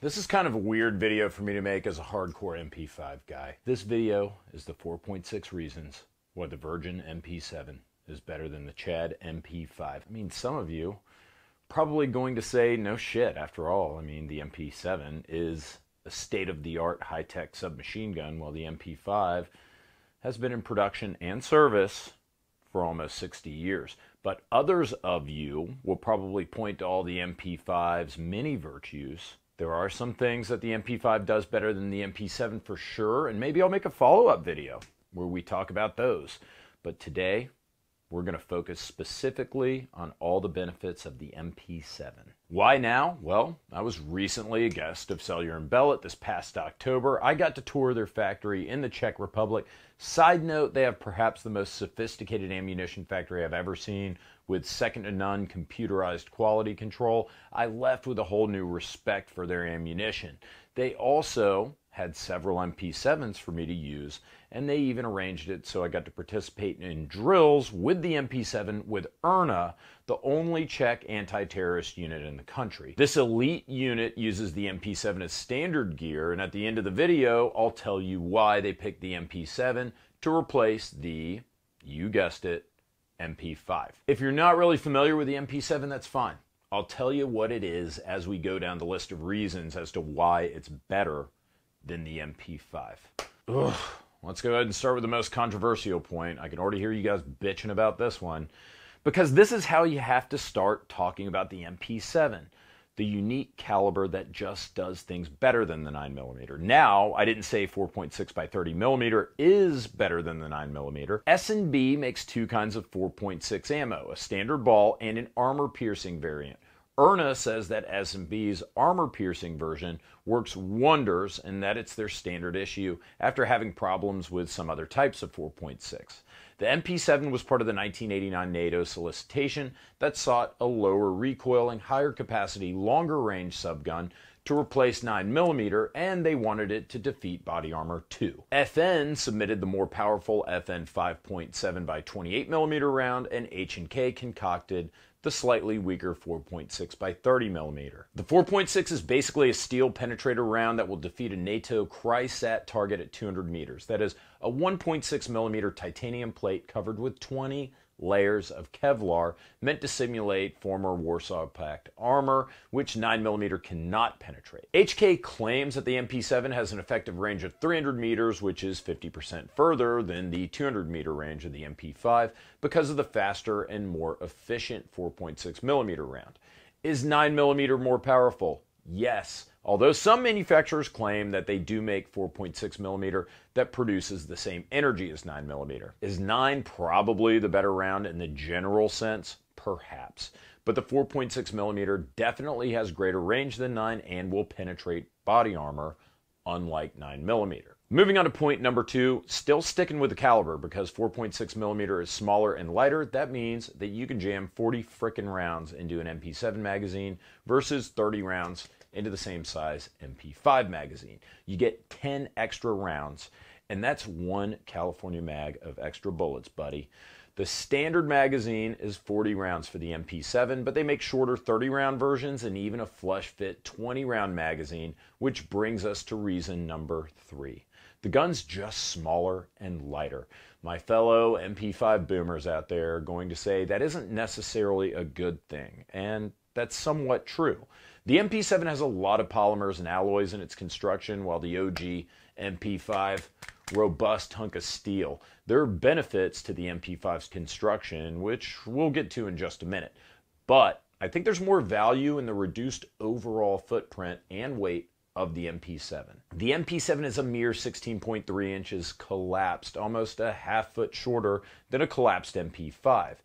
This is kind of a weird video for me to make as a hardcore MP5 guy. This video is the 4.6 reasons why the Virgin MP7 is better than the Chad MP5. I mean, some of you probably going to say, no shit, after all. I mean, the MP7 is a state-of-the-art high-tech submachine gun, while the MP5 has been in production and service for almost 60 years. But others of you will probably point to all the MP5's many virtues. There are some things that the MP5 does better than the MP7 for sure, and maybe I'll make a follow-up video where we talk about those. But today, we're going to focus specifically on all the benefits of the MP7. Why now? Well, I was recently a guest of Cellular & Bellet this past October. I got to tour their factory in the Czech Republic. Side note, they have perhaps the most sophisticated ammunition factory I've ever seen, with second-to-none computerized quality control. I left with a whole new respect for their ammunition. They also had several MP7s for me to use, and they even arranged it so I got to participate in drills with the MP7 with Erna, the only Czech anti-terrorist unit in the country. This elite unit uses the MP7 as standard gear, and at the end of the video, I'll tell you why they picked the MP7 to replace the, you guessed it, MP5. If you're not really familiar with the MP7, that's fine. I'll tell you what it is as we go down the list of reasons as to why it's better than the MP5. Ugh. Let's go ahead and start with the most controversial point. I can already hear you guys bitching about this one, because this is how you have to start talking about the MP7, the unique caliber that just does things better than the 9mm. Now, I didn't say 4.6 by 30mm is better than the 9mm. S&B makes two kinds of 4.6 ammo, a standard ball and an armor-piercing variant. Erna says that S&B's armor-piercing version works wonders and that it's their standard issue after having problems with some other types of 4.6. The MP7 was part of the 1989 NATO solicitation that sought a lower recoiling, higher capacity, longer range subgun to replace 9mm, and they wanted it to defeat Body Armor 2. FN submitted the more powerful FN 5.7 by 28mm round, and H&K concocted the slightly weaker 4.6 by 30mm. The 4.6 is basically a steel penetrator round that will defeat a NATO CRYSAT target at 200 meters. That is a 1.6mm titanium plate covered with 20 layers of Kevlar meant to simulate former Warsaw Pact armor, which 9mm cannot penetrate. HK claims that the MP7 has an effective range of 300 meters, which is 50% further than the 200-meter range of the MP5 because of the faster and more efficient 4.6mm round. Is 9mm more powerful? Yes, although some manufacturers claim that they do make 4.6mm that produces the same energy as 9mm. Is 9 probably the better round in the general sense? Perhaps. But the 4.6mm definitely has greater range than 9 and will penetrate body armor, unlike 9mm. Moving on to point number 2, still sticking with the caliber, because 4.6mm is smaller and lighter. That means that you can jam 40 frickin' rounds into an MP7 magazine versus 30 rounds into the same size MP5 magazine. You get 10 extra rounds, and that's one California mag of extra bullets, buddy. The standard magazine is 40 rounds for the MP7, but they make shorter 30-round versions and even a flush-fit 20-round magazine, which brings us to reason number 3. The gun's just smaller and lighter. My fellow MP5 boomers out there are going to say that isn't necessarily a good thing, and that's somewhat true. The MP7 has a lot of polymers and alloys in its construction, while the OG MP5, robust hunk of steel. There are benefits to the MP5's construction, which we'll get to in just a minute. But I think there's more value in the reduced overall footprint and weight of the MP7. The MP7 is a mere 16.3 inches collapsed, almost a half foot shorter than a collapsed MP5.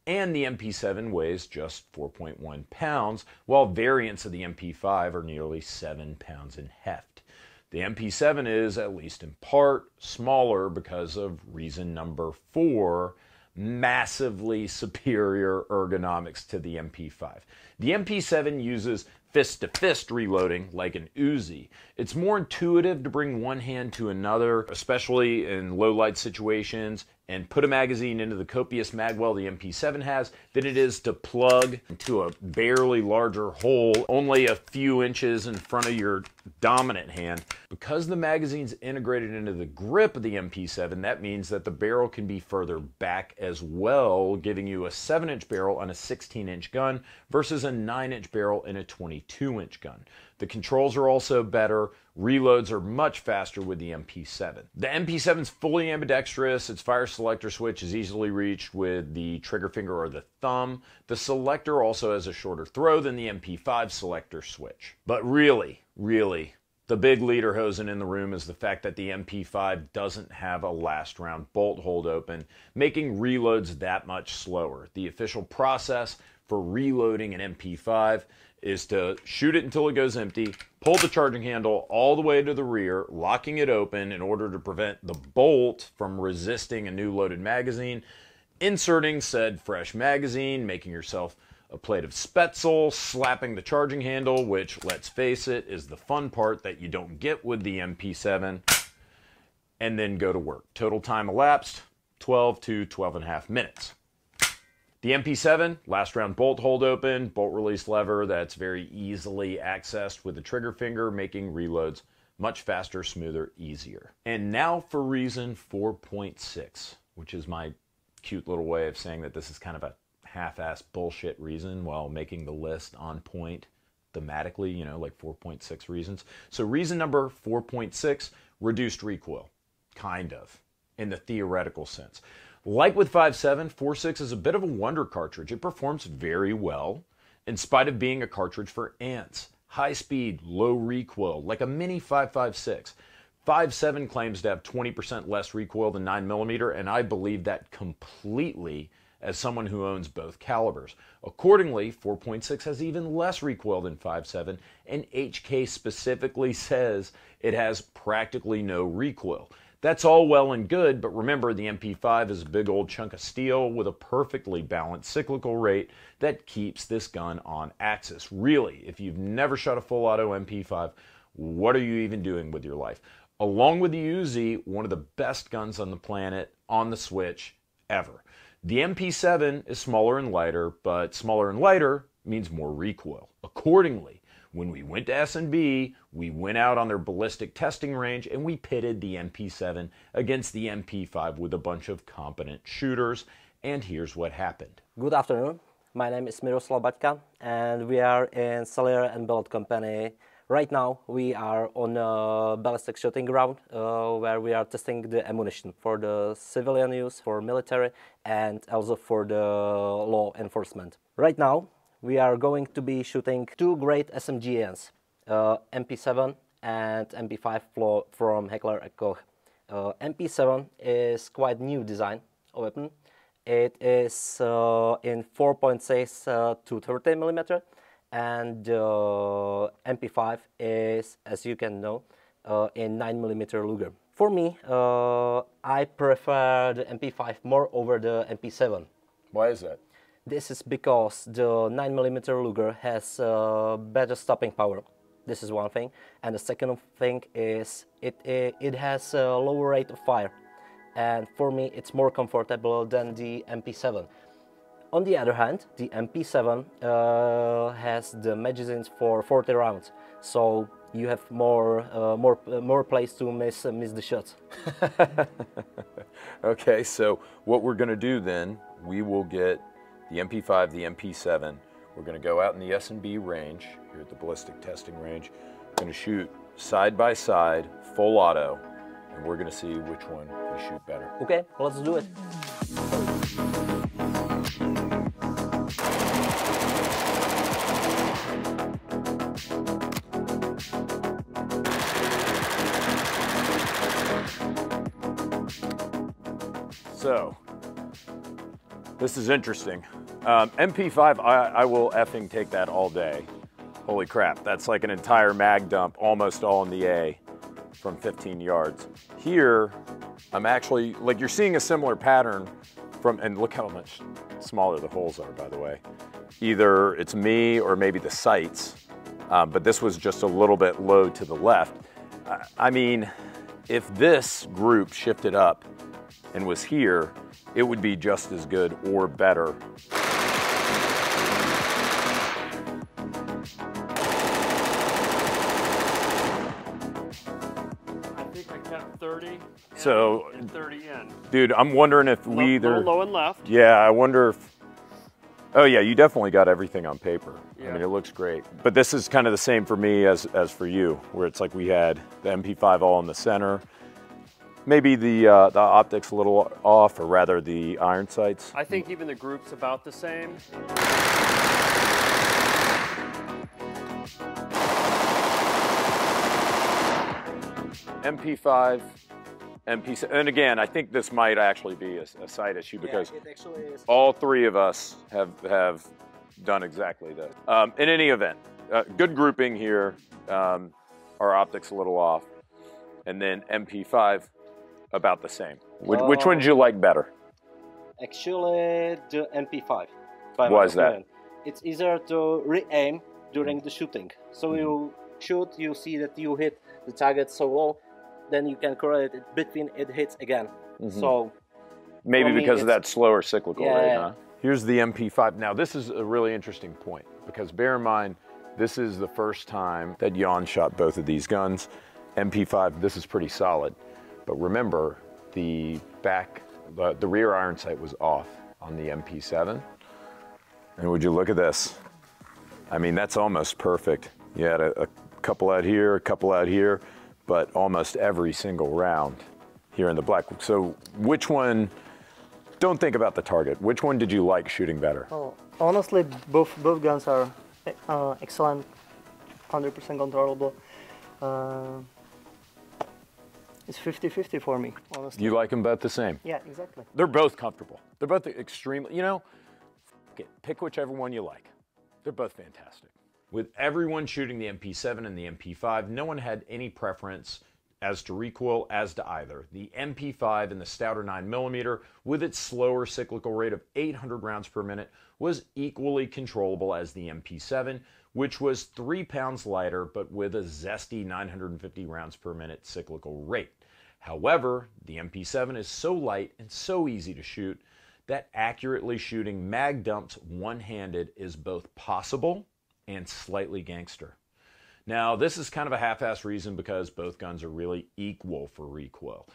And the MP7 weighs just 4.1 pounds, while variants of the MP5 are nearly 7 pounds in heft. The MP7 is, at least in part, smaller because of reason number 4, massively superior ergonomics to the MP5. The MP7 uses fist-to-fist reloading like an Uzi. It's more intuitive to bring one hand to another, especially in low-light situations, and put a magazine into the copious magwell the MP7 has than it is to plug into a barely larger hole only a few inches in front of your dominant hand. Because the magazine's integrated into the grip of the MP7, that means that the barrel can be further back as well, giving you a 7-inch barrel on a 16-inch gun versus a 9-inch barrel in a 22-inch gun. The controls are also better. Reloads are much faster with the MP7. The MP7 is fully ambidextrous. Its fire selector switch is easily reached with the trigger finger or the thumb. The selector also has a shorter throw than the MP5 selector switch. But really, the big lederhosen in the room is the fact that the MP5 doesn't have a last round bolt hold open, making reloads that much slower. The official process for reloading an MP5 is to shoot it until it goes empty, pull the charging handle all the way to the rear, locking it open in order to prevent the bolt from resisting a new loaded magazine, inserting said fresh magazine, making yourself a plate of Spätzle, slapping the charging handle, which, let's face it, is the fun part that you don't get with the MP7, and then go to work. Total time elapsed, 12 to 12.5 minutes. The MP7, last round bolt hold open, bolt release lever that's very easily accessed with the trigger finger, making reloads much faster, smoother, easier. And now for reason 4.6, which is my cute little way of saying that this is kind of a half-ass bullshit reason while making the list on point thematically, you know, like 4.6 reasons. So reason number 4.6, reduced recoil, kind of, in the theoretical sense. Like with 5.7, 4.6 is a bit of a wonder cartridge. It performs very well in spite of being a cartridge for ants. High speed, low recoil, like a mini 5.56. 5.7 claims to have 20% less recoil than 9mm, and I believe that completely as someone who owns both calibers. Accordingly, 4.6 has even less recoil than 5.7, and HK specifically says it has practically no recoil. That's all well and good, but remember the MP5 is a big old chunk of steel with a perfectly balanced cyclical rate that keeps this gun on axis. Really, if you've never shot a full auto MP5, what are you even doing with your life? Along with the Uzi, one of the best guns on the planet on the Switch ever. The MP7 is smaller and lighter, but smaller and lighter means more recoil. Accordingly, when we went to S&B, we went out on their ballistic testing range and we pitted the MP7 against the MP5 with a bunch of competent shooters, and here's what happened. Good afternoon, my name is Miroslav Baťka and we are in Cellier and Billet Company. Right now we are on a ballistic shooting ground where we are testing the ammunition for the civilian use, for military, and also for the law enforcement. Right now we are going to be shooting two great SMGs, MP7 and MP5 from Heckler & Koch. MP7 is quite new design of weapon. It is in 4.6 to 30mm, and MP5 is, as you can know, in 9mm Luger. For me, I prefer the MP5 more over the MP7. Why is that? This is because the 9mm Luger has better stopping power. This is one thing. And the second thing is it has a lower rate of fire. And for me, it's more comfortable than the MP7. On the other hand, the MP7 has the magazines for 40 rounds. So you have more place to miss the shots. Okay, so what we're going to do then, we will get the MP5, the MP7. We're going to go out in the S&B range, here at the ballistic testing range. We're going to shoot side by side, full auto, and we're going to see which one we shoot better. Okay, let's do it. So, this is interesting. MP5, I will effing take that all day. Holy crap, that's like an entire mag dump, almost all in the A from 15 yards. Here, I'm actually, like you're seeing a similar pattern from, and look how much smaller the holes are, by the way. Either it's me or maybe the sights, but this was just a little bit low to the left. I mean, if this group shifted up and was here, it would be just as good or better. I think I kept 30 So, and 30 in. dude, I'm wondering if we either... Low and left. Yeah, I wonder if... Oh yeah, you definitely got everything on paper. Yeah. I mean, it looks great. But this is kind of the same for me as for you, where it's like we had the MP5 all in the center. Maybe the optics a little off, or rather the iron sights. I think even the group's about the same. MP5, MP7, and again, I think this might actually be a side issue because it actually is. all three of us have done exactly that. In any event, good grouping here. Our optics a little off, and then MP5 about the same. Which one did you like better? Actually, the MP5. Why is that? It's easier to re-aim during the shooting. So you shoot, you see that you hit the target so low, then you can correlate it between it hits again. So maybe for me, because of that slower cyclical rate, Yeah. huh? Here's the MP5. Now this is a really interesting point because bear in mind, this is the first time that Jan shot both of these guns. MP5, this is pretty solid. But remember, the rear iron sight was off on the MP7. And would you look at this? I mean, that's almost perfect. You had a couple out here, a couple out here, but almost every single round here in the black. So which one, don't think about the target. Which one did you like shooting better? Oh, honestly, both guns are excellent, 100% controllable. It's 50-50 for me, honestly. You like them both the same? Yeah, exactly. They're both comfortable. They're both extremely, pick whichever one you like. They're both fantastic. With everyone shooting the MP7 and the MP5, no one had any preference as to recoil as to either. The MP5 and the stouter 9mm, with its slower cyclical rate of 800 rounds per minute, was equally controllable as the MP7, which was 3 pounds lighter, but with a zesty 950 rounds per minute cyclical rate. However, the MP7 is so light and so easy to shoot that accurately shooting mag dumps one-handed is both possible and slightly gangster. Now, this is kind of a half-ass reason because both guns are really equal for recoil.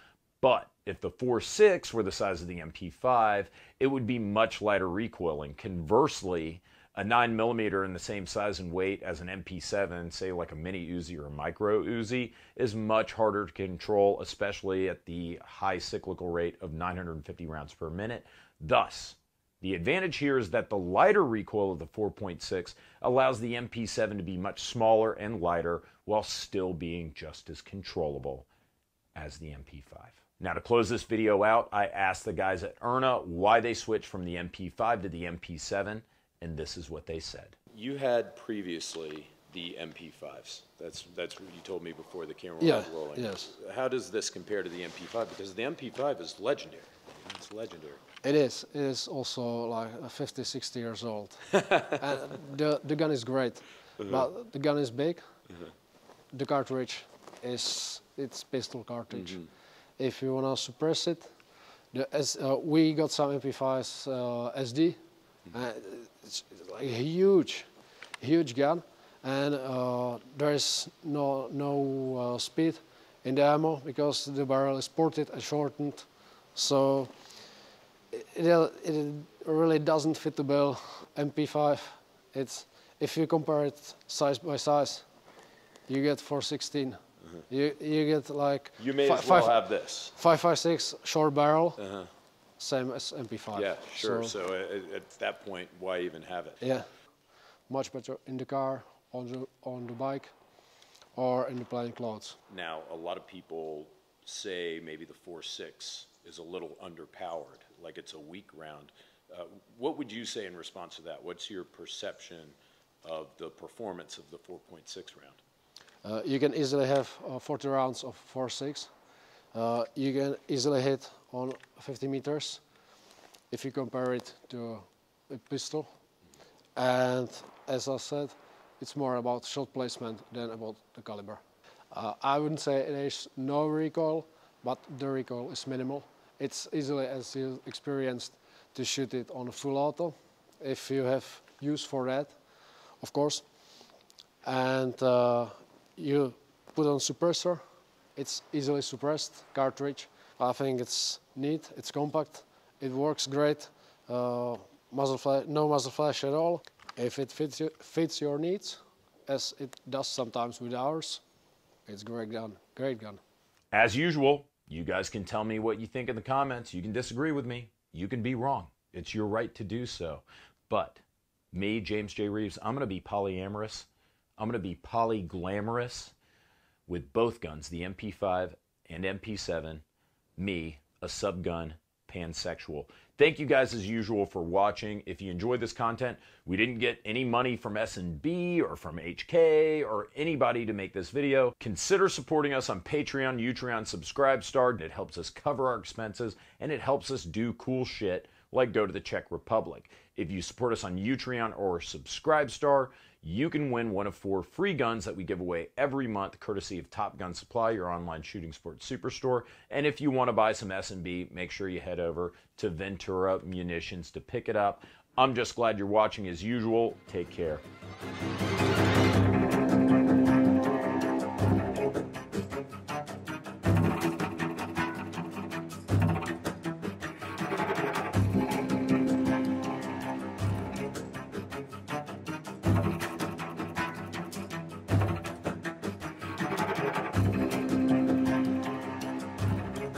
But if the 4.6 were the size of the MP5, it would be much lighter recoiling. Conversely, a 9mm in the same size and weight as an MP7, say like a mini Uzi or a micro Uzi, is much harder to control, especially at the high cyclical rate of 950 rounds per minute. Thus, the advantage here is that the lighter recoil of the 4.6 allows the MP7 to be much smaller and lighter while still being just as controllable as the MP5. Now, to close this video out, I asked the guys at Erna why they switched from the MP5 to the MP7, and this is what they said. You had previously the MP5s. That's what you told me before the camera was rolling. Yes. How does this compare to the MP5? Because the MP5 is legendary. It's legendary. It is. It is also like 50, 60 years old. And the gun is great, but the gun is big. The cartridge it's pistol cartridge. If you want to suppress it, we got some MP5s SD. It's like a huge gun, and there is no speed in the ammo because the barrel is ported and shortened. So it really doesn't fit the bill. MP5, if you compare it size by size, you get 416. You get like you may as well have this 5.56 short barrel, same as MP5. Yeah, sure. So at that point, why even have it? Yeah, much better in the car, on the bike, or in the plain clothes. Now, a lot of people say maybe the 4.6 is a little underpowered, like it's a weak round. What would you say in response to that? What's your perception of the performance of the 4.6 round? You can easily have 40 rounds of 4.6. You can easily hit on 50 meters if you compare it to a pistol. And as I said, it's more about shot placement than about the caliber. I wouldn't say there is no recoil, but the recoil is minimal. It's easily, as you experienced, to shoot it on a full auto, if you have use for that, of course. And you put on suppressor, it's easily suppressed cartridge. I think it's neat, it's compact, it works great. No muzzle flash at all. If it fits your needs, as it does sometimes with ours, it's a great gun, great gun. As usual, you guys can tell me what you think in the comments. You can disagree with me. You can be wrong. It's your right to do so. But me, James J. Reeves, I'm going to be polyamorous. I'm going to be polyglamorous with both guns, the MP5 and MP7. Me, a subgun pansexual. Thank you guys as usual for watching. If you enjoyed this content, we didn't get any money from S&B or from HK or anybody to make this video. Consider supporting us on Patreon, Utreon, Subscribestar. It helps us cover our expenses and it helps us do cool shit like go to the Czech Republic. If you support us on Utreon or Subscribestar, you can win one of 4 free guns that we give away every month, courtesy of Top Gun Supply, your online shooting sports superstore. And if you want to buy some S&B, make sure you head over to Ventura Munitions to pick it up. I'm just glad you're watching as usual. Take care.